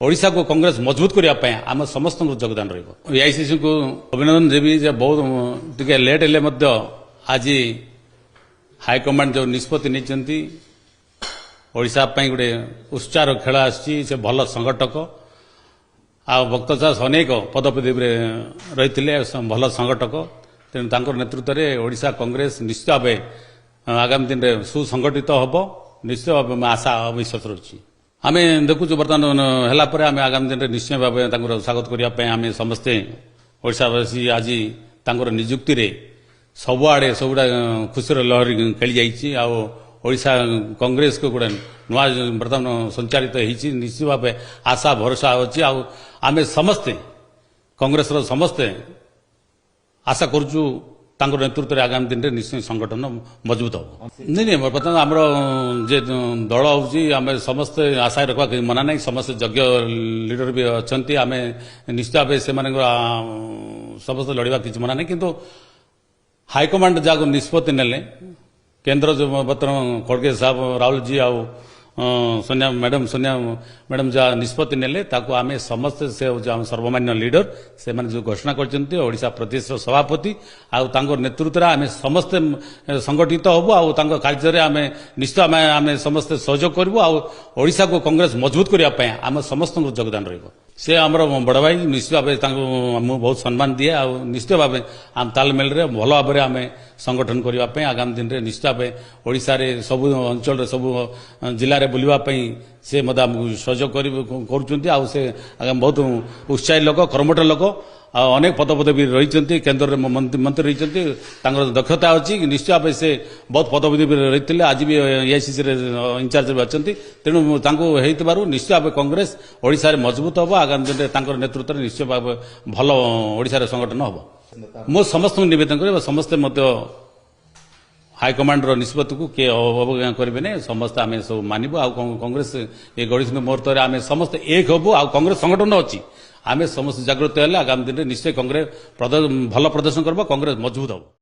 ओडिशा को कांग्रेस मजबूत करने आम समस्त योगदान रईसीसी को अभिनंदन देवी बहुत टे लेट हेल्ले आज हाईकमांड जो निष्पत्ति नहीं ओडिशा गोटे उत्साह खेल आसी भल संगठक आ भक्त दास अनेक पदपदवी रही भल संगठक तेणु नेतृत्व में ओडिशा कांग्रेस निश्चित भाव आगामी दिन में सुसंगठित हम निश्चित भाव आशा विश्वास रही आम देखु बर्तमान है आगामी दिन में निश्चय भाव स्वागत करने समस्ते ओडिशावासी आज निजुक्ति सबुआड़े सबुड़ा खुशी लहरी खेली जाइए ओडिशा कांग्रेस को गोटे नुआ बर्तमान संचालित होती निश्चित भाव आशा भरोसा अच्छी आम समस्ते कांग्रेस समस्ते आशा करुचु नेतृत्व में आगामी दिन में निश्चय संगठन मजबूत हम नहीं बर्तमान आम दल होम समस्ते आशा रखा मना ना समस्त यज्ञ लीडर भी अच्छा आम निश्चित भाव से समस्त लड़वा किसी मना ना किंतु हाईकमांड जहाँ निष्पत्ति ने केंद्र जो बर्तमान खड़गे साहब राहुल जी सोनिया मैडम जहाँ निष्पत्ति ने आम समस्ते से सर्वमान्य लीडर से जो घोषणा करछन्ती ओडिशा प्रदेश सभापति आउ नेतृत्व आम समस्ते संगठित हबु कार्य आम निश्चित आम समस्ते सहयोग करूँ ओडिशा को कांग्रेस मजबूत करने आम समस्त योगदान से आमर बड़ भाई निश्चित भाव मुझे बहुत सम्मान दिए निश्चित भाव आम तालमेल भल भाव आम संगठन करने आगामी दिन में निश्चित भाव ओडिशा रे सब अंचल सब जिले में बुलवाई से सहयोग कर बहुत उत्साही लोक कर्मठ लोक अनेक पदपदवी रही केन्द्र में मंत्री रही दक्षता अच्छी निश्चित भाव से बहुत पदपदवी रही आज भी एआईसीसी इंचार्ज भी अच्छा तेणु हो निश्चित भाव कांग्रेस ओडिशा रे मजबूत हम आगामी दिन में नेतृत्व में निश्चित भाव भल ओडिशा संगठन हम मो समस्त नवेदन कर समस्ते हाईकमांड निष्पत्ति को किए अवज्ञा करेंगे नहीं समस्ते आम सब मानव कांग्रेस ये गणित मुहूर्त आम समस्त एक हबू कांग्रेस संगठन अच्छी आम समस्त जागृत है आगामी दिन में निश्चय कांग्रेस भल प्रदर्शन करबा कांग्रेस मजबूत हम।